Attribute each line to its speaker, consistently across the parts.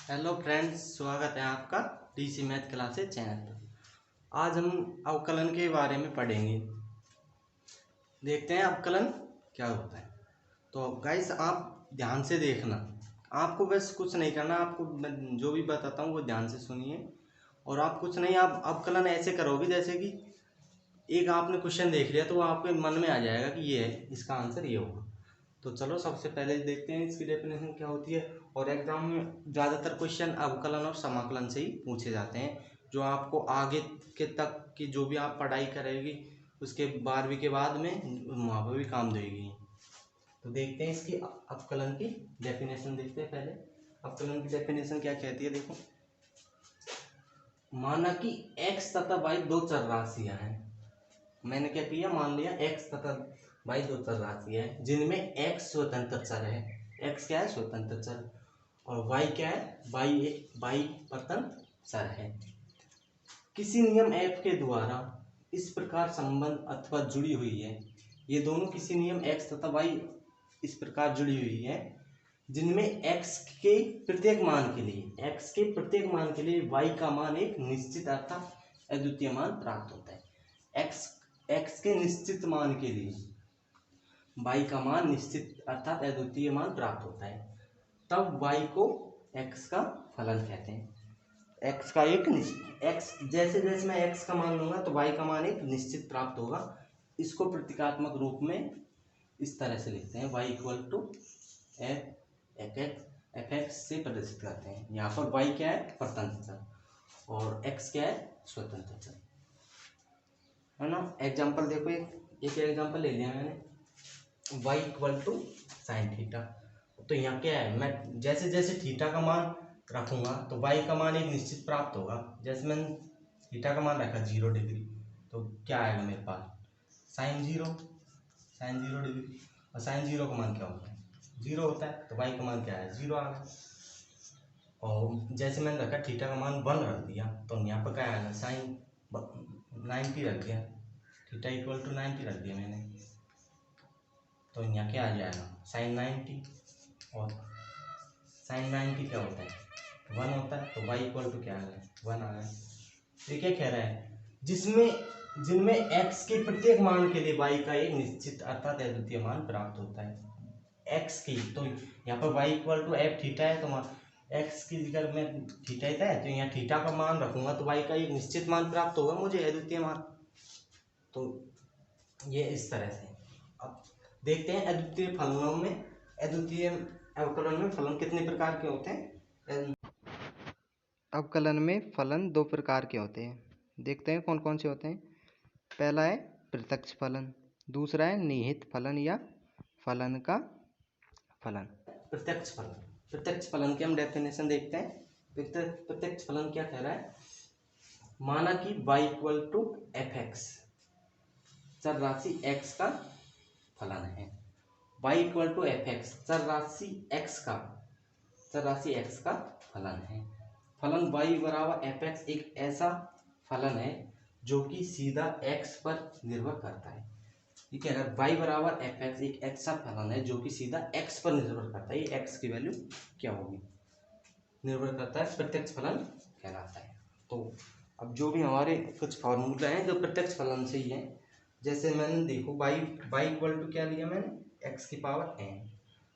Speaker 1: Hello friends, स्वागत है आपका डीसी मैथ क्लासेस चैनल पर। आज हम अवकलन के बारे में पढ़ेंगे। देखते हैं अवकलन क्या होता है। तो गाइस, आप ध्यान से देखना, आपको बस कुछ नहीं करना। आपको मैं जो भी बताता हूँ वो ध्यान से सुनिए। और आप कुछ नहीं, आप अवकलन ऐसे करोगे जैसे कि एक आपने क्वेश्चन देख लिया तो वो आपके मन में आ जाएगा कि ये है, इसका आंसर ये होगा। तो चलो सबसे पहले देखते हैं इसकी डेफिनेशन क्या होती है। और एग्जाम में ज़्यादातर क्वेश्चन अवकलन और समाकलन से ही पूछे जाते हैं, जो आपको आगे के तक की जो भी आप पढ़ाई करेगी उसके 12वीं के बाद में वहाँ पर भी काम देगी। तो देखते हैं इसकी अवकलन की डेफिनेशन। देखते हैं पहले अवकलन की डेफिनेशन क्या कहती है। देखो, माना कि x तथा y दो चर राशियां हैं। मैंने क्या किया, मान लिया x तथा y दो चर राशि है जिनमें x स्वतंत्र चर है। x क्या है? स्वतंत्र चर। और y क्या है? y परतंत्र चर है। किसी नियम f के द्वारा इस प्रकार संबंध अथवा जुड़ी हुई है। ये दोनों किसी नियम x तथा y इस प्रकार जुड़ी हुई है जिनमें x के प्रत्येक मान के लिए y का मान एक निश्चित अर्थात अद्वितीय मान प्राप्त होता है। x के निश्चित मान के लिए y का मान निश्चित अर्थात अद्वितीय मान प्राप्त होता है, तब y को x का फलन कहते हैं। x का एक x जैसे जैसे मैं x का मान लूंगा तो y का मान एक निश्चित प्राप्त होगा। इसको प्रतीकात्मक रूप में इस तरह से लिखते हैं, y equal to f x से प्रदर्शित करते हैं। यहाँ पर y क्या है? परतंत्र चर और x क्या है? स्वतंत्र चर है ना। एग्जाम्पल देखो, एक एग्जाम्पल ले लिया मैंने, y equal to sine theta. तो यहाँ क्या है, मैं जैसे जैसे थीटा का मान रखूंगा तो y का मान एक निश्चित प्राप्त होगा। जैसे मैंने थीटा का मान रखा 0 डिग्री, तो क्या आएगा मेरे पास? Sine zero degree. और साइन जीरो का मान क्या होता है? 0 होता है, तो y का मान क्या है? 0 आ गया। और जैसे मैंने रखा थीटा का मान 1 रख दिया, तो यहाँ पर क्या आएगा? साइन 90 रख दिया, थीटा इक्वल टू 90 रख दिया मैंने, तो यहाँ क्या आ जाएगा? साइन 90। और साइन 90 क्या होता है? 1 होता है, तो y इक्वल टू क्या आ गया? 1 आ गया। ये क्या कह रहा है? जिनमें x के प्रत्येक मान के लिए y का एक निश्चित अर्थात अद्वितीय मान प्राप्त होता है। x की, तो यहाँ पर y equal to f theta है, तो x की जगह में थीटा ही है, तो यहाँ थीटा का मान रखूंगा तो y का एक निश्चित मान प्राप्त होगा मुझे, अद्वितीय मान। तो ये इस तरह से। अब देखते हैं अद्वितीय अवकलन में फलन कितने प्रकार के होते हैं। अवकलन में फलन दो प्रकार के होते हैं। देखते हैं कौन कौन से होते हैं। पहला है प्रत्यक्ष फलन, दूसरा है निहित फलन या फलन का फलन। प्रत्यक्ष फलन की हम डेफिनेशन देखते हैं। प्रत्यक्ष फलन क्या कह रहा है? माना कि y equal to f x चर राशि x का फलन है। y equal to f x चर राशि x का फलन है। फलन y बराबर एफ एक्स एक ऐसा फलन है जो कि सीधा x पर निर्भर करता है। ठीक है, अगर y बराबर एफ एक्स एक ऐसा फलन है जो कि सीधा x पर निर्भर करता है, ये x की वैल्यू क्या होगी? निर्भर करता है, प्रत्यक्ष फलन कहलाता है। तो अब जो भी हमारे कुछ फॉर्मूला हैं जो प्रत्यक्ष फलन से ही है, जैसे मैंने देखो y इक्वल टू क्या लिया मैंने? x की पावर n।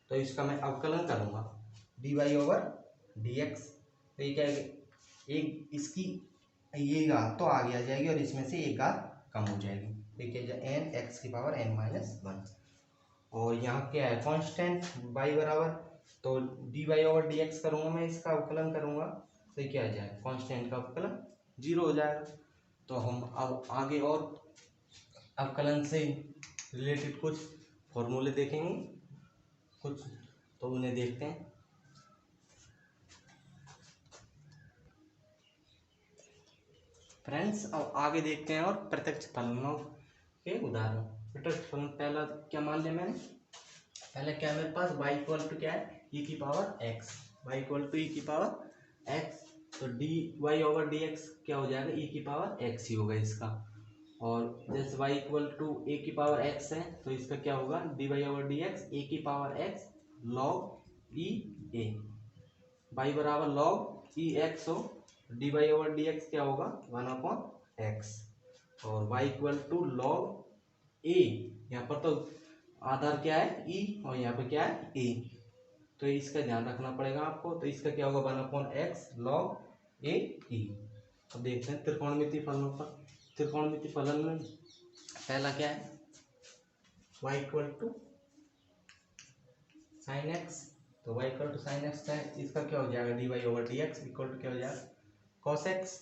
Speaker 1: तो इसका मैं अवकलन करूंगा dy ओवर dx। तो ये क्या है? एक इसकी ये घात तो आगे आ जाएगी और इसमें से एक घात कम हो जाएगी, तो क्या जाए? n x की पावर n माइनस 1। और यहाँ क्या है? कांस्टेंट y बराबर, तो dy ओवर dx करूँगा मैं, इसका अवकलन करूँगा तो क्या आ जाएगा? कांस्टेंट का अवकलन 0 हो जाएगा। तो हम अब आगे और अवकलन से रिलेटेड कुछ फॉर्मूले देखेंगे कुछ, तो उन्हें देखते हैं। फ्रेंड्स, अब आगे देखते हैं और प्रत्यक्ष फलनों के उदाहरण। प्रत्यक्ष फलन पहला क्या मान लिया मैंने? पहले क्या मेरे पास y इक्वल टू क्या है? e की power x। y equal to e की पावर x, तो dy ओवर dx क्या हो जाएगा? e की पावर x ही होगा इसका। और जैसे y इक्वल टू a की पावर x है, तो इसका क्या होगा? dy ओवर dx a की power x log e a। Y बराबर लॉग ई एक्स हो, d y over d x क्या होगा 1/x, और y equal to log a, यहाँ पर तो आधार क्या है ई और यहाँ पे क्या है ए, तो इसका ध्यान रखना पड़ेगा आपको। तो इसका क्या होगा 1/x लॉग ए ई। अब देखते हैं त्रिकोणमितीय फलनों पर। त्रिकोणमितीय फलन में पहला क्या है y equal to sine x, तो y equal to sine x का है, इसका क्या हो जाएगा d y over d x equal to क्या हो जाएगा कॉस एक्स,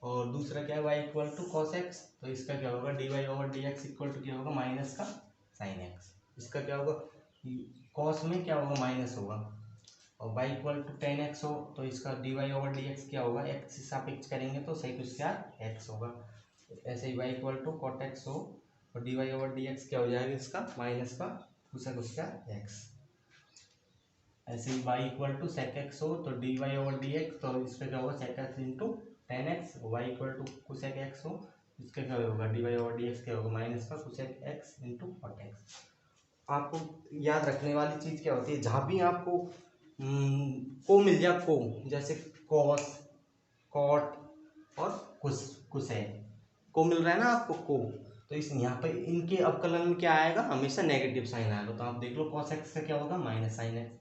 Speaker 1: और दूसरा क्या है y equal to cos x, तो इसका क्या होगा d y over d x equal to क्या होगा माइनस का साइन एक्स, इसका क्या होगा कॉस में क्या होगा माइनस होगा, और y equal to tan x हो तो इसका d y over d x क्या होगा एक्स से सापेक्ष करेंगे तो सही कुछ क्या एक्स होगा, ऐसे ही y equal to cot x हो और d y over d x क्या हो जाएगा इसका माइनस का कुछ क्या एक्स, ऐसे ही y equal to sec x हो तो d y over d x, तो इसका क्या होगा sec x into tan x, y equal to cosec x हो इसका क्या होगा d y over d x क्या होगा माइनस का cosec x into cot x. आपको याद रखने वाली चीज़ क्या होती है, जहाँ भी आपको को मिल जाए को, जैसे कॉस कॉट और कुसेक को मिल रहा है ना आपको को, तो इस यहाँ पे इनके अवकलन में क्या आएगा हमेशा नेगेटिव साइन आएगा, तो आप देख लो कॉस एक्स का क्या होगा माइनस साइन एक्स,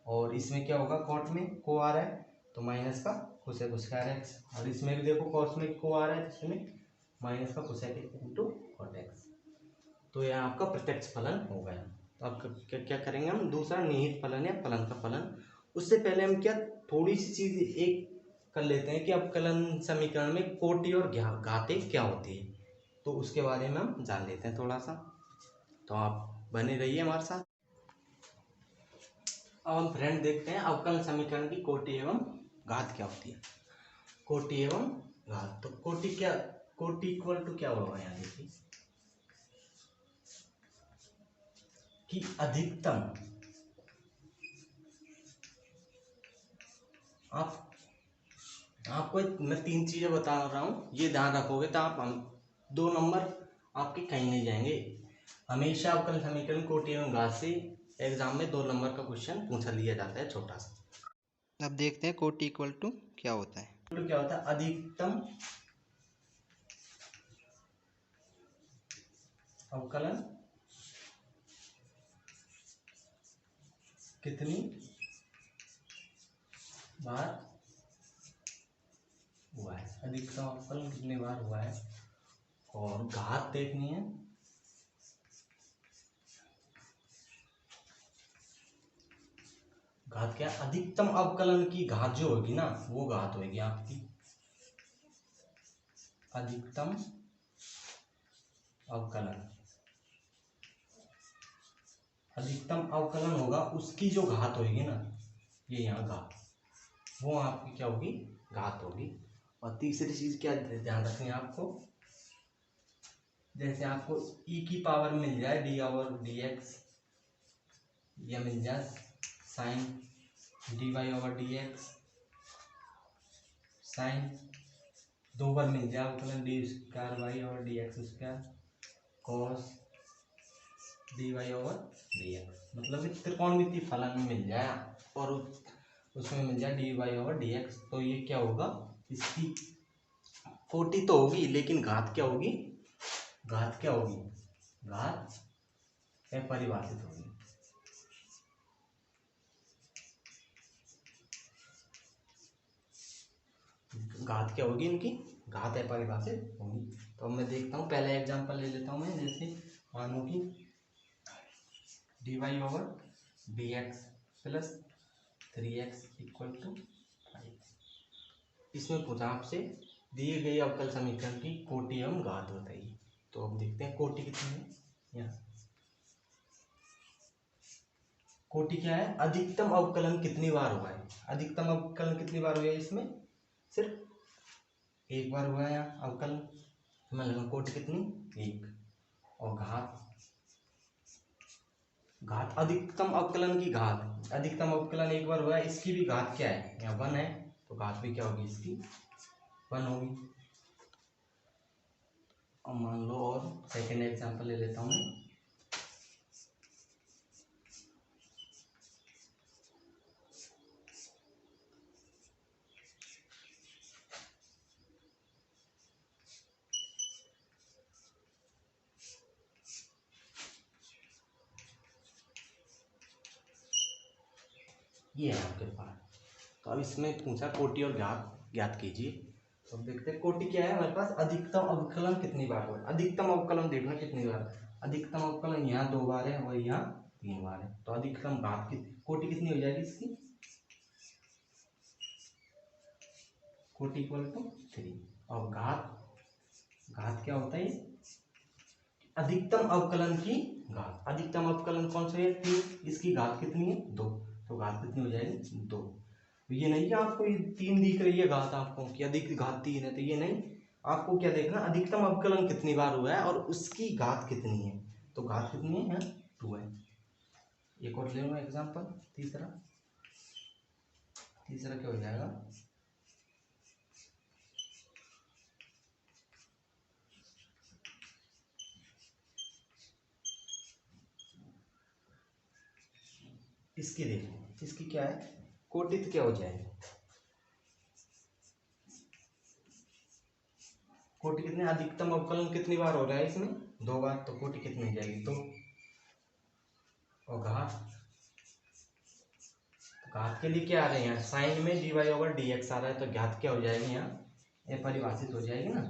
Speaker 1: और इसमें क्या होगा कॉट में को आ रहा है तो माइनस का कोसेक स्क्वायर एक्स, और इसमें भी देखो कॉस में को आ रहा है तो इसमें माइनस का कोसेक इंटू कॉट एक्स, तो यह आपका प्रत्यक्ष फलन हो गया। तो अब क्या करेंगे हम दूसरा निहित फलन या फलन का फलन, उससे पहले हम क्या थोड़ी सी चीज एक कर लेते हैं कि अवकलन समीकरण में कोटि और घाते क्या होती है, तो उसके बारे में हम जान लेते हैं थोड़ा सा, तो आप बने रहिए हमारे साथ। अब हम फ्रेंड देखते हैं अवकलन समीकरण की कोटि एवं घात क्या होती है। कोटि एवं घात, तो कोटि इक्वल टू क्या होगा यहाँ देखिए कि अधिकतम, आपको मैं तीन चीजें बता रहा हूँ ये ध्यान रखोगे तो आप हम 2 नंबर आपके कहीं नहीं जाएंगे। हमेशा अवकलन समीकरण कोटि एवं घात से एग्जाम में 2 नंबर का क्वेश्चन पूछा लिया जाता है छोटा सा। अब देखते हैं कोटि इक्वल टू क्या होता है। तो क्या होता है अधिकतम अवकलन कितनी बार हुआ है, अधिकतम अवकलन कितनी बार हुआ है, और घात देखनी है घात क्या अधिकतम अवकलन की घात जो होगी ना वो घात होगी आपकी अधिकतम अवकलन, अधिकतम अवकलन होगा उसकी जो घात होगी ना ये यहाँ घात, वो आपकी क्या होगी घात होगी। और तीसरी चीज क्या ध्यान रखनी है आपको, जैसे आपको e की पावर मिल जाए डी ओवर डी एक्स, या मिल जाए sine d y over d x, sine 2 बार मिल जाए अवकलन d square y over d x square, cos d y over d x, मतलब त्रिकोणमितीय फलन में मिल जाए और उसमें मिल जाए d y over d x, तो ये क्या होगा इसकी कोटि तो होगी लेकिन घात क्या होगी, घात क्या होगी घात अपरिभाषित होगी। घात क्या होगी इनकी घात अपरिभाषित होगी। तो अब मैं देखता हूँ पहला एग्जांपल ले लेता हूँ मैं, जैसे मानो कि d y over b x plus 3x equal to 5, इसमें पूछा आपसे दिए गए अवकल समीकरण की कोटि एवं घात बताइए। तो अब देखते हैं कोटि कितनी है, यहाँ कोटि क्या है अधिकतम अवकलन कितनी बार हुआ है, अधिकतम अवकलन कितनी बार हुआ है इसमें सिर्फ एक बार हुआ है यहाँ अवकलन, मतलब कोटि कितनी एक, और घात अधिकतम अवकलन की घात, अधिकतम अवकलन एक बार हुआ है इसकी भी घात क्या है यहाँ 1 है, तो घात भी क्या होगी इसकी 1 होगी। अब मान लो और सेकेंड एग्जांपल ले लेता हूँ मैं, ये है आपके पास। तो अब इसमें पूछा कोटि और घात ज्ञात कीजिए। तो अब देखते हैं कोटि क्या है हमारे पास, अधिकतम अवकलन कितनी बार हुआ है। अधिकतम अवकलन देखना कितनी बार, अधिकतम अवकलन यहाँ 2 बार है और यहाँ 3 बार है। तो अधिकतम घात की कोटि कितनी हो जाएगी इसकी, कोटि इक्वल टू 3। और घात, घात क्या होता है, अधिकतम अवकलन की घात। अधिकतम अवकलन कौन सा है, 3, इसकी घात कितनी है 2, तो घात कितनी हो जाएगी 2। तो ये नहीं कि आपको ये 3 दिख रही है घात आपको कि अधिक घात 3 है, तो ये नहीं, आपको क्या देखना अधिकतम अवकलन कितनी बार हुआ है और उसकी घात कितनी है। तो घात कितनी है यहाँ 2 है। एक और ले लो एग्जाम्पल, तीसरा क्या हो जाएगा, इसकी देखो, इसकी क्या है कोटित क्या हो जाएगा, कोटि कितने, अधिकतम अवकलन कितनी बार हो रहा है इसमें 2 बार, तो कोटि कितनी हो जाएगी 2। और घात, घात के लिए क्या आ रहे हैं यहाँ साइन में dy ओवर dx आ रहा है, तो घात क्या हो जाएगी यहाँ ये परिभाषित हो जाएगी ना,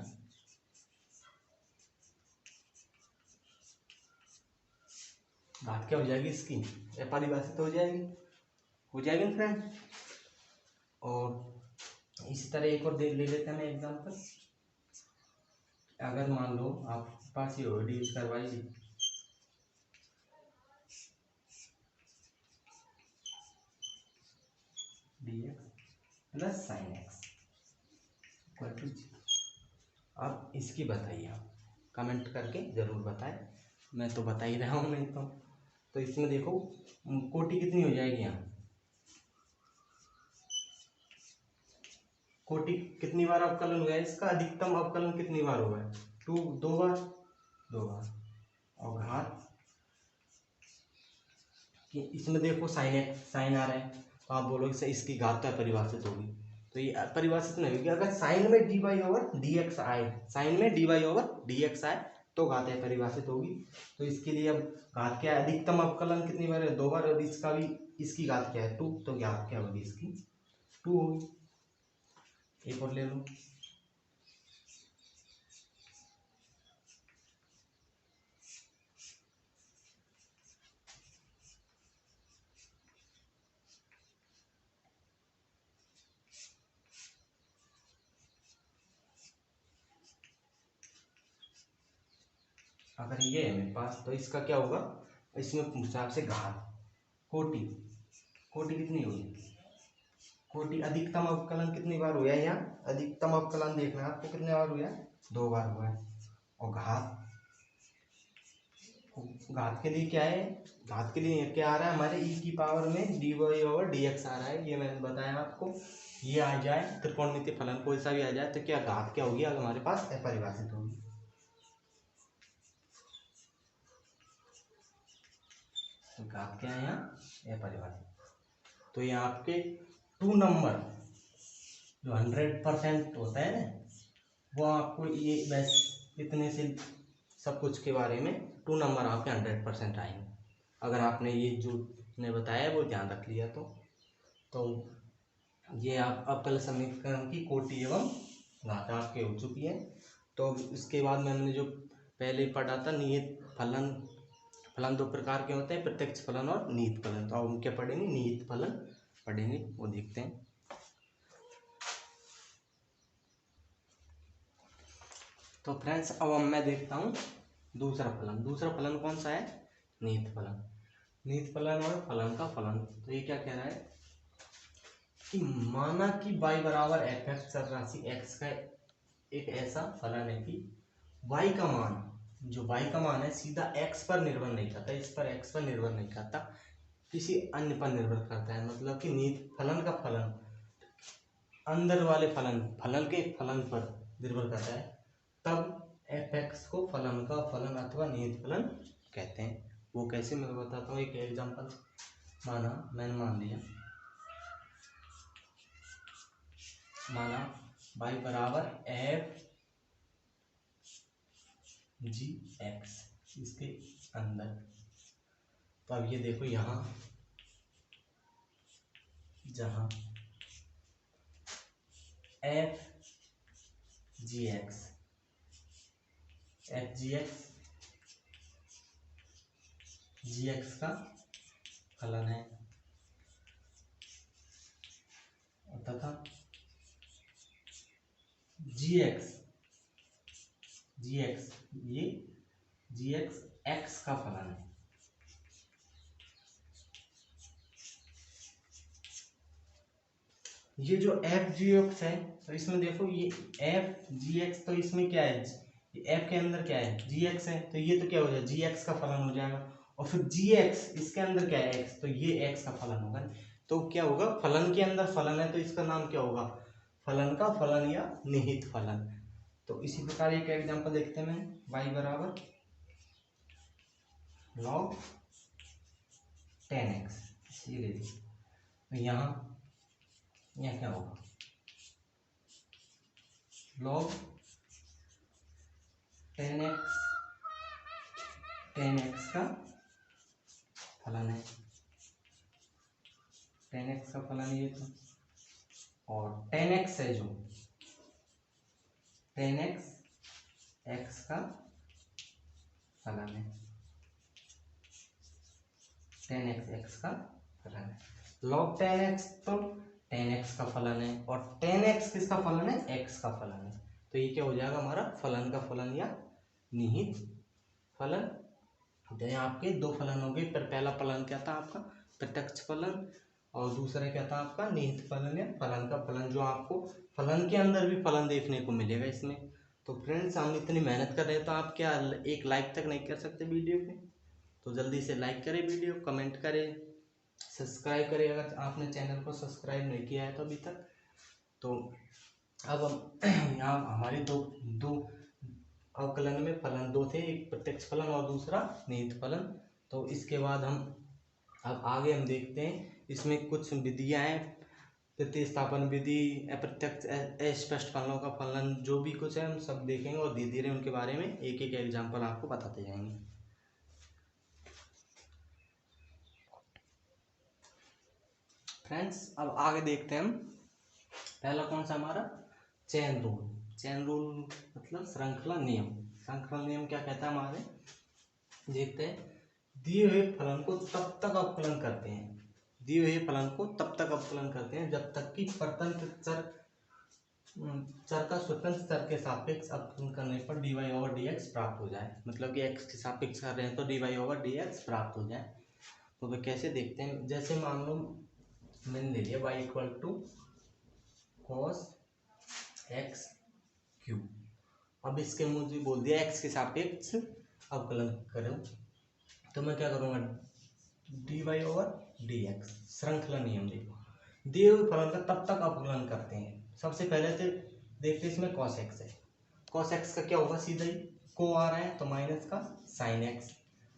Speaker 1: घात क्या हो जाएगी इसकी ये परिभाषित हो जाएगी ना फ्रेंड। और इसी तरह एक और ले लेते हैं एग्जांपल। अगर मान लो आप पास ये हो डी करवाइए, dx plus sine x equal to, अब इसकी बताइए आप कमेंट करके जरूर बताएं, मैं तो बता ही रहा हूँ नहीं तो इसमें देखो कोटि कितनी हो जाएगी यहाँ, कोटि कितनी बार अवकलन हुआ है इसका, अधिकतम अवकलन कितनी बार हुआ है 2 बार, 2 बार। और घात कि इसमें देखो साइन आ रहा है, तो आप बोलोगे इसकी घात तो परिभाषित होगी, तो ये परिभाषित नहीं होगी। अगर साइन में d y over d x आए, साइन में d y over d x आए तो घात है परिभाषित होगी। तो इसके लिए अब घात क्या है, अधिकतम अवकलन कितनी बार है 2 बार, और इसका भी, इसकी घात क्या है 2, तो घात क्या होगी इसकी 2 होगी। एक और ले लो, अगर ये है मेरे पास तो इसका क्या होगा, इसमें पूछा आपसे घात, कोटि, कोटि कितनी होगी, कोटि अधिकतम अवकलन कितनी बार हुआ है यहाँ, अधिकतम अवकलन देखना है आपको कितने बार हुआ है 2 बार हुआ है। और घात, घात के लिए क्या है, घात के लिए क्या आ रहा है हमारे e की पावर में dy ओवर dx आ रहा है, ये मैंने बताया आपको। ये आ जाए त्रिकोणमितीय फलन कोई सा भी आ जाए तो क्या घात क्या होगी, अगर हमारे पास अपरिभाषित होगी। तो घात क्या है यहाँ अपरिभाषित। तो ये आपके 2 नंबर जो 100% होता है ना, वो आपको ये बस इतने से सब कुछ के बारे में 2 नंबर आपके 100% आएंगे, अगर आपने ये जो ने बताया वो ध्यान रख लिया तो ये आप अवकल समीकरण की कोटि एवं घात आपके हो चुकी है। तो इसके बाद मैंने जो पहले पढ़ा था नियत फलन, फलन 2 प्रकार के होते हैं, प्रत्यक्ष फलन और निहित फलन। तो अब हम क्या पढ़ेंगे, निहित फलन पढ़ेंगे, वो देखते हैं। तो फ्रेंड्स अब मैं देखता हूँ दूसरा फलन कौन सा है, निहित फलन। निहित फलन और फलन का फलन, तो ये क्या कह रहा है कि माना कि y बराबर एफ एक्स चर राशि x का एक ऐसा फलन है कि y का मान, जो y का मान है सीधा x पर निर्भर नहीं करता, इस पर x पर निर्भर नहीं करता, किसी अन्य पर निर्भर करता है। मतलब कि निहित फलन का फलन अंदर वाले फलन के फलन पर निर्भर करता है, तब एफ एक्स को फलन का फलन अथवा निहित फलन कहते हैं। वो कैसे मैं बताता हूँ, एक एग्जांपल। मैंने मान लिया, माना y बराबर एफ जी एक्स इसके अंदर। तो अब ये देखो यहाँ जहां एफ जी एक्स जी एक्स का फलन है तथा जी एक्स ये जी एक्स एक्स का फलन है। ये जो एफ जी एक्स है तो इसमें देखो ये एफ जी एक्स, तो इसमें क्या है, एफ के अंदर क्या है जी एक्स है, तो ये तो क्या हो जाएगा जी एक्स का फलन हो जाएगा। और फिर जी एक्स इसके अंदर क्या है एक्स, तो ये एक्स का फलन होगा। तो क्या होगा, फलन के अंदर फलन है तो इसका नाम क्या होगा, फलन का फलन या निहित फलन। तो इसी प्रकार एक एग्जांपल देखते हैं, मैं y बराबर log 10x ये ले ली, तो यहाँ क्या होगा log 10x का फलन है, 10x का फलन ये था। और 10x है जो 10x x का फलन है, 10x x का फलन है। log 10x तो 10x का फलन है और 10x किसका फलन है, x का फलन है। तो ये क्या हो जाएगा हमारा फलन का फलन या निहित फलन। तो यहाँ आपके दो फलन हो गए, पर पहला फलन क्या था आपका प्रत्यक्ष फलन और दूसरा क्या था आपका निहित फलन या फलन का फलन, जो आपको फलन के अंदर भी फलन देखने को मिलेगा इसमें। तो फ्रेंड्स हम इतनी मेहनत कर रहे हैं तो आप क्या एक लाइक तक नहीं कर सकते वीडियो पे, तो जल्दी से लाइक करें वीडियो, कमेंट करें, सब्सक्राइब करें अगर आपने चैनल को सब्सक्राइब नहीं किया है तो अभी तक। तो अब हम यहाँ हमारे दो अवकलन में फलन दो थे, एक प्रत्यक्ष फलन और दूसरा निहित फलन। तो इसके बाद हम अब आगे हम देखते हैं इसमें कुछ विधियाँ हैं, प्रतिस्थापन विधि, अप्रत्यक्ष अस्पष्ट फलनों का फलन, जो भी कुछ है हम सब देखेंगे और धीरे धीरे उनके बारे में एक एक एग्जाम्पल आपको बताते जाएंगे। फ्रेंड्स अब आगे देखते हैं हम, पहला कौन सा हमारा चेन रूल। चेन रूल मतलब श्रृंखला नियम। श्रृंखला नियम क्या कहता है हमारे, देखते हैं, दिए हुए फलन को तब तक अवकलन करते हैं, दिए हुए फलन को तब तक अवकलन करते हैं जब तक कि परतंत्र चर का स्वतंत्र चर के सापेक्ष अवकलन करने पर dy ओवर dx प्राप्त हो जाए। मतलब कि x के सापेक्ष कर रहे हैं तो dy ओवर dx प्राप्त हो जाए। तो वे कैसे देखते हैं, जैसे मान लो मैंने ले लिया y equal to cos x cube, अब इसके मुझे बोल दिया x के सापेक्ष अवकलन करो, तो मैं क्या करूँगा dy ओवर dx। श्रृंखला नियम देखो, दिए हुए फलन का तब तक अवकलन करते हैं। सबसे पहले से देखते हैं इसमें cos x है, cos x का क्या होगा, सीधा ही को आ रहा है तो माइनस का sin x,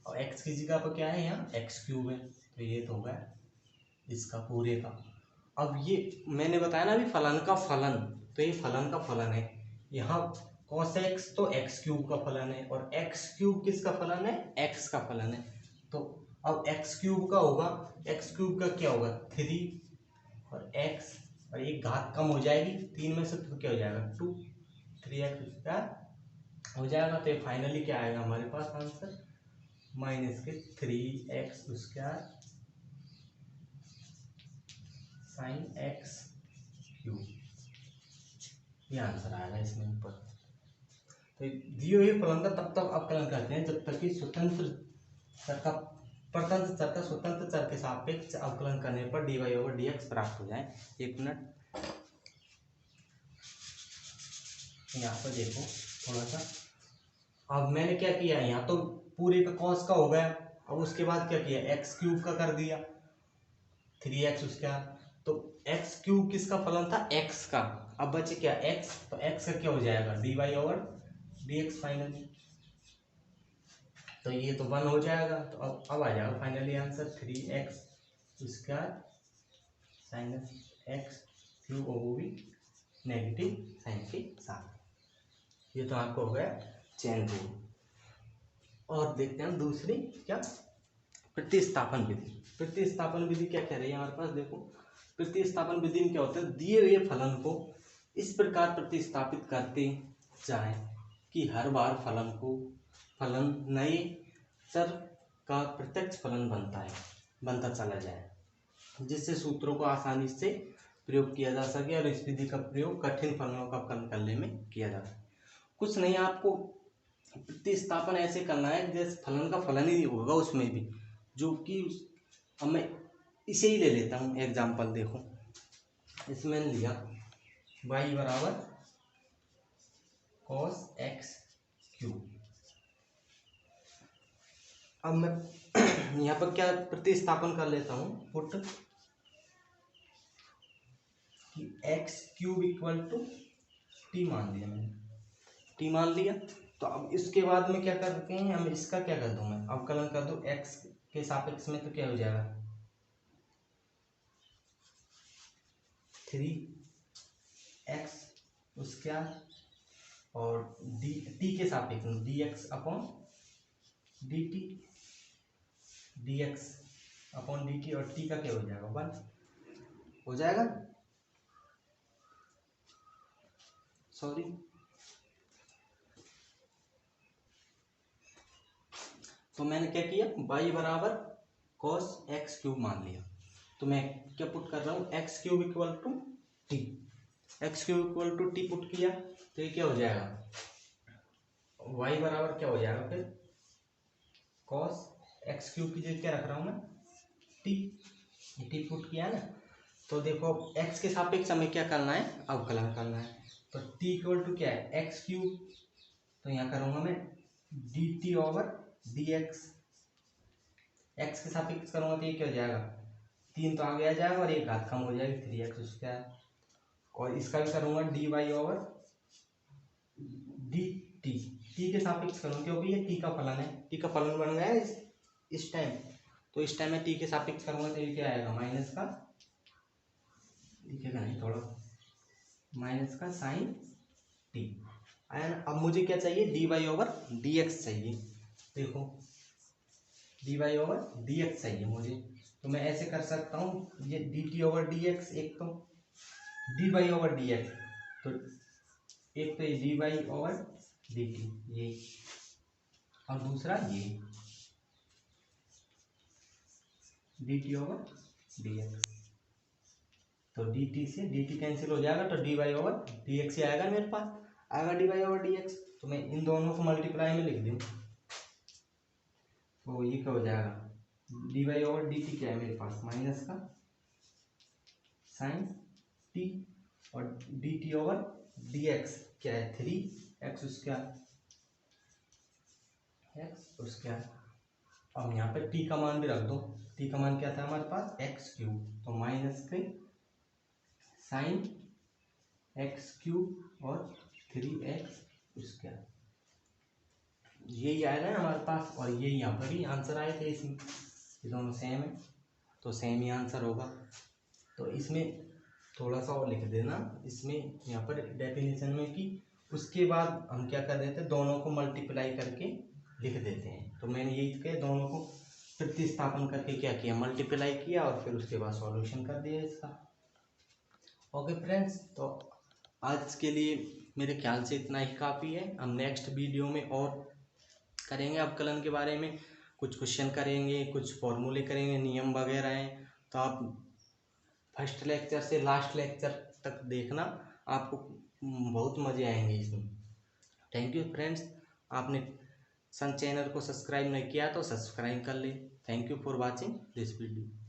Speaker 1: और x की जगह पर क्या है यहाँ x क्यूब है, तो ये तो होगा इसका पूरे का। अब ये मैंने बताया ना अभी फलन का फलन, तो ये फलन का फलन है, यहाँ cos x तो x क्यूब का फलन है और x क्यूब किसका फलन है, x का फलन है। तो अब x क्यूब का होगा, x क्यूब का क्या होगा 3 और x और एक घात कम हो जाएगी 3 में से, तो क्या हो जाएगा 2, 3x स्क्वायर हो जाएगा। तो फाइनली क्या आएगा हमारे पास आंसर माइनस के 3x square sine x cube, ये आंसर आएगा इसमें ऊपर। तो दिए हुए फलन का तब तक अवकलन करते हैं जब तक कि स्वतंत्र चर का परतंत्र चर का स्वतंत्र चर के सापेक्ष अवकलन करने पर dy ओवर dx प्राप्त हो जाए। एक मिनट यहाँ पर देखो थोड़ा सा, अब मैंने क्या किया यहाँ तो पूरे का cos का हो गया, अब उसके बाद क्या किया x क्यूब का कर दिया 3x उसका, तो x क्यूब किसका फलन था x का, अब बचे क्या x, तो x का क्या हो जाएगा dy ओवर dx फाइनली, तो ये तो 1 हो जाएगा। तो अब आ जाएगा finally answer 3x square sinus x cube, और वो भी नेगेटिव साइन के साथ। ये तो आपको हो गया चेन रूल। और देखते हैं दूसरी क्या प्रतिस्थापन विधि। प्रतिस्थापन विधि क्या कह रही है हमारे पास, देखो प्रतिस्थापन विधि में क्या होता है, दिए हुए फलन को इस प्रकार प्रतिस्थापित करते जाएं कि हर बार फलन नए चर का प्रत्यक्ष फलन बनता चला जाए, जिससे सूत्रों को आसानी से प्रयोग किया जा सके और इस विधि का प्रयोग कठिन फलनों का कम करने में किया जा सके। कुछ नहीं, आपको प्रतिस्थापन ऐसे करना है जैसे फलन का फलन ही होगा उसमें भी, जो कि अब मैं इसे ही ले लेता हूँ एग्जाम्पल। देखो इसमें लिया y बराबर cos x क्यूब। अब मैं यहाँ पर क्या प्रतिस्थापन कर लेता हूँ, पुट कि x cube equal to t मान लिया मैंने, टी मान लिया। तो अब इसके बाद में क्या करते हैं, हम इसका क्या कर दूँ, मैं अवकलन कर दूँ x के सापेक्ष में, तो क्या हो जाएगा 3x उसका और टी के सापेक्ष में dx upon dt, dx upon dt और t का क्या हो जाएगा 1 हो जाएगा, सॉरी तो मैंने क्या किया, y बराबर cos x क्यूब मान लिया। तो मैं क्या पुट कर रहा हूँ, x cube equal to t, x cube equal to t put किया तो ये क्या हो जाएगा, y बराबर क्या हो जाएगा फिर cos x क्यूब की जगह क्या रख रहा हूँ मैं टी पुट किया ना। तो देखो x के सापेक्ष हमें क्या करना है, अवकलन करना है। तो t इक्वल टू क्या है x क्यूब, तो यहाँ करूँगा मैं dt ओवर dx, x के सापेक्ष करूँगा तो ये क्या हो जाएगा 3 तो आगे आ जाएगा और एक घात कम हो जाएगी 3x स्क्वायर, और इसका भी करूँगा dy ओवर dt, t के सापेक्ष करूँगा क्योंकि ये t का फलन है, t का फलन बन गया है इस टाइम। तो इस टाइम में t के सापेक्ष करूँगा तो ये क्या आएगा माइनस का, दिखेगा नहीं थोड़ा, माइनस का साइन t आया ना। अब मुझे क्या चाहिए, dy ओवर dx चाहिए। देखो dy ओवर dx चाहिए मुझे, तो मैं ऐसे कर सकता हूँ, ये dt ओवर dx, एक तो dy ओवर dx, तो एक तो ये dy ओवर dt ये, और दूसरा ये dt ओवर dx। तो dt से dt कैंसिल हो जाएगा तो dy ओवर dx ही आएगा मेरे पास, आएगा dy ओवर dx। तो मैं इन दोनों को मल्टीप्लाई में लिख दूँ तो ये क्या हो जाएगा, dy ओवर dt क्या है मेरे पास माइनस का साइन t, और dt ओवर dx क्या है 3x स्क्वायर। अब यहाँ पे t का मान भी रख दो, t का मान क्या था हमारे पास x क्यूब, तो माइनस के साइन x क्यूब और 3x स्क्वायर, यही आया ना हमारे पास, और ये यहाँ पर भी आंसर आए थे इसमें, ये दोनों सेम है तो सेम ही आंसर होगा। तो इसमें थोड़ा सा और लिख देना इसमें यहाँ पर डेफिनेशन में कि उसके बाद हम क्या कर देते हैं, दोनों को मल्टीप्लाई करके लिख देते हैं। तो मैंने यही किया, दोनों को प्रतिस्थापन करके क्या किया, मल्टीप्लाई किया और फिर उसके बाद सॉल्यूशन कर दिया इसका। ओके फ्रेंड्स, तो आज के लिए मेरे ख्याल से इतना ही काफ़ी है। हम नेक्स्ट वीडियो में और करेंगे अवकलन के बारे में, कुछ क्वेश्चन करेंगे, कुछ फॉर्मूले करेंगे, नियम वगैरह हैं। तो आप फर्स्ट लेक्चर से लास्ट लेक्चर तक देखना, आपको बहुत मज़े आएंगे इसमें। थैंक यू फ्रेंड्स, आपने सन चैनल को सब्सक्राइब नहीं किया तो सब्सक्राइब कर ले। Thank you for watching this video.